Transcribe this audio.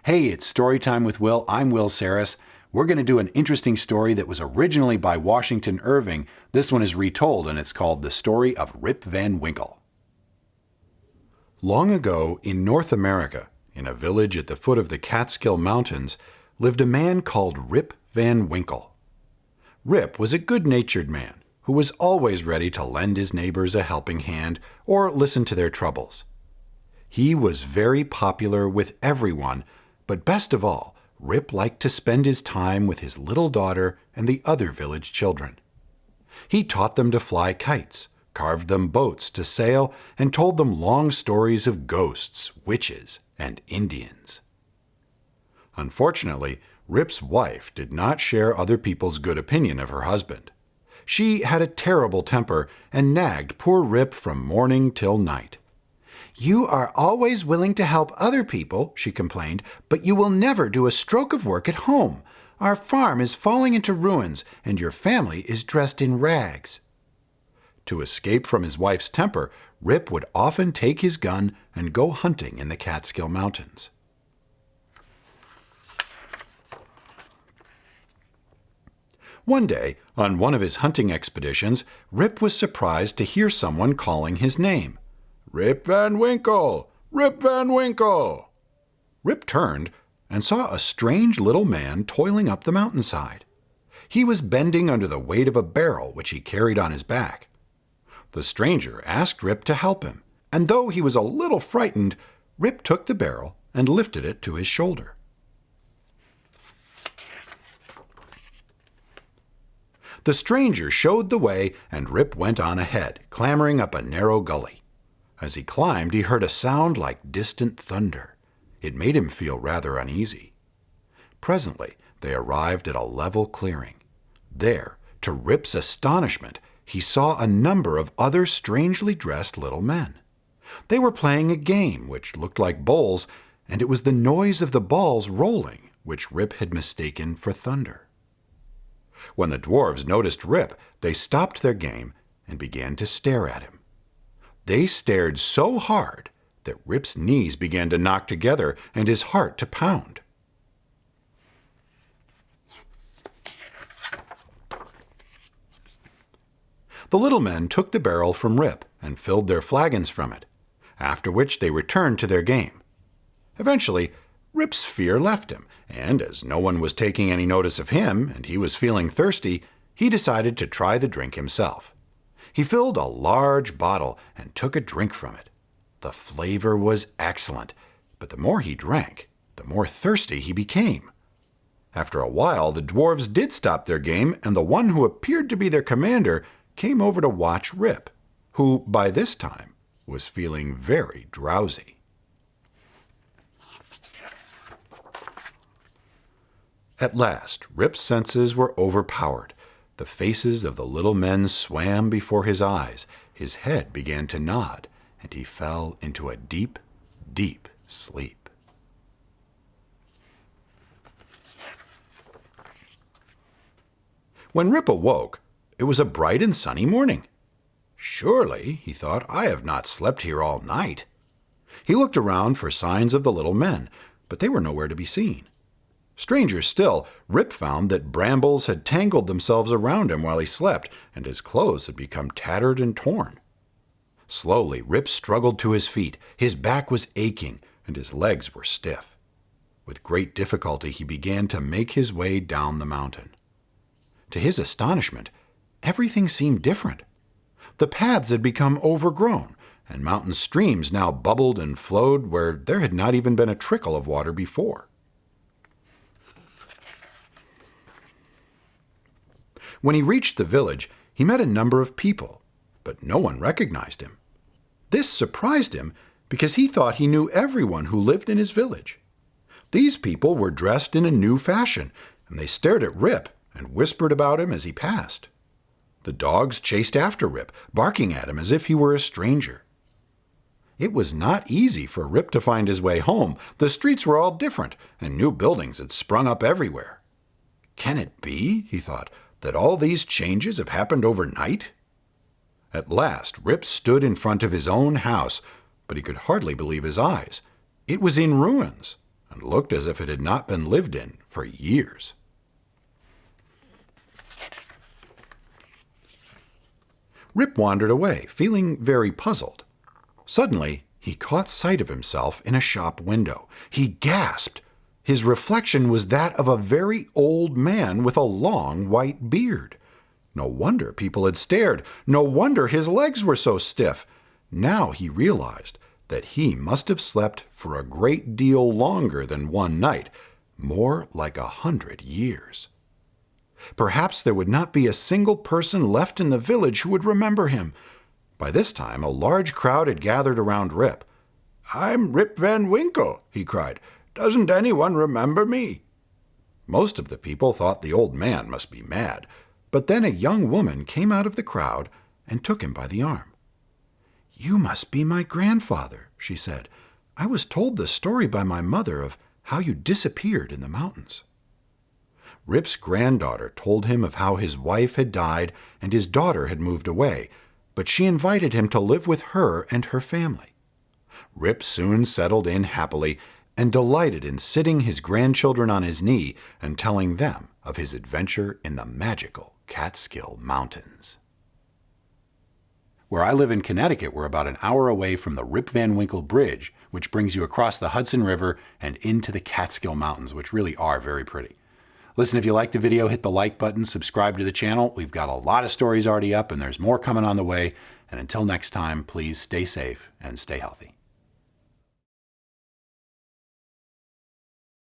Hey, it's Storytime with Will. I'm Will Sarris. We're going to do an interesting story that was originally by Washington Irving. This one is retold, and it's called The Story of Rip Van Winkle. Long ago, in North America, in a village at the foot of the Catskill Mountains, lived a man called Rip Van Winkle. Rip was a good-natured man who was always ready to lend his neighbors a helping hand or listen to their troubles. He was very popular with everyone, but best of all, Rip liked to spend his time with his little daughter and the other village children. He taught them to fly kites, carved them boats to sail, and told them long stories of ghosts, witches, and Indians. Unfortunately, Rip's wife did not share other people's good opinion of her husband. She had a terrible temper and nagged poor Rip from morning till night. "You are always willing to help other people," she complained, "but you will never do a stroke of work at home. Our farm is falling into ruins, and your family is dressed in rags." To escape from his wife's temper, Rip would often take his gun and go hunting in the Catskill Mountains. One day, on one of his hunting expeditions, Rip was surprised to hear someone calling his name. "Rip Van Winkle! Rip Van Winkle!" Rip turned and saw a strange little man toiling up the mountainside. He was bending under the weight of a barrel which he carried on his back. The stranger asked Rip to help him, and though he was a little frightened, Rip took the barrel and lifted it to his shoulder. The stranger showed the way, and Rip went on ahead, clambering up a narrow gully. As he climbed, he heard a sound like distant thunder. It made him feel rather uneasy. Presently, they arrived at a level clearing. There, to Rip's astonishment, he saw a number of other strangely dressed little men. They were playing a game which looked like bowls, and it was the noise of the balls rolling which Rip had mistaken for thunder. When the dwarves noticed Rip, they stopped their game and began to stare at him. They stared so hard that Rip's knees began to knock together and his heart to pound. The little men took the barrel from Rip and filled their flagons from it, after which they returned to their game. Eventually, Rip's fear left him, and as no one was taking any notice of him and he was feeling thirsty, he decided to try the drink himself. He filled a large bottle and took a drink from it. The flavor was excellent, but the more he drank, the more thirsty he became. After a while, the dwarves did stop their game, and the one who appeared to be their commander came over to watch Rip, who, by this time, was feeling very drowsy. At last, Rip's senses were overpowered. The faces of the little men swam before his eyes, his head began to nod, and he fell into a deep, deep sleep. When Rip awoke, it was a bright and sunny morning. "Surely," he thought, "I have not slept here all night." He looked around for signs of the little men, but they were nowhere to be seen. Stranger still, Rip found that brambles had tangled themselves around him while he slept, and his clothes had become tattered and torn. Slowly, Rip struggled to his feet. His back was aching, and his legs were stiff. With great difficulty, he began to make his way down the mountain. To his astonishment, everything seemed different. The paths had become overgrown, and mountain streams now bubbled and flowed where there had not even been a trickle of water before. When he reached the village, he met a number of people, but no one recognized him. This surprised him because he thought he knew everyone who lived in his village. These people were dressed in a new fashion, and they stared at Rip and whispered about him as he passed. The dogs chased after Rip, barking at him as if he were a stranger. It was not easy for Rip to find his way home. The streets were all different, and new buildings had sprung up everywhere. "Can it be," he thought, "that all these changes have happened overnight?" At last, Rip stood in front of his own house, but he could hardly believe his eyes. It was in ruins, and looked as if it had not been lived in for years. Rip wandered away, feeling very puzzled. Suddenly, he caught sight of himself in a shop window. He gasped. His reflection was that of a very old man with a long white beard. No wonder people had stared. No wonder his legs were so stiff. Now he realized that he must have slept for a great deal longer than one night, more like 100 years. Perhaps there would not be a single person left in the village who would remember him. By this time, a large crowd had gathered around Rip. "I'm Rip Van Winkle," he cried. "Doesn't anyone remember me?" Most of the people thought the old man must be mad, but then a young woman came out of the crowd and took him by the arm. "You must be my grandfather," she said. "I was told the story by my mother of how you disappeared in the mountains." Rip's granddaughter told him of how his wife had died and his daughter had moved away, but she invited him to live with her and her family. Rip soon settled in happily and delighted in sitting his grandchildren on his knee and telling them of his adventure in the magical Catskill Mountains. Where I live in Connecticut, we're about an hour away from the Rip Van Winkle Bridge, which brings you across the Hudson River and into the Catskill Mountains, which really are very pretty. Listen, if you liked the video, hit the like button, subscribe to the channel. We've got a lot of stories already up, and there's more coming on the way. And until next time, please stay safe and stay healthy.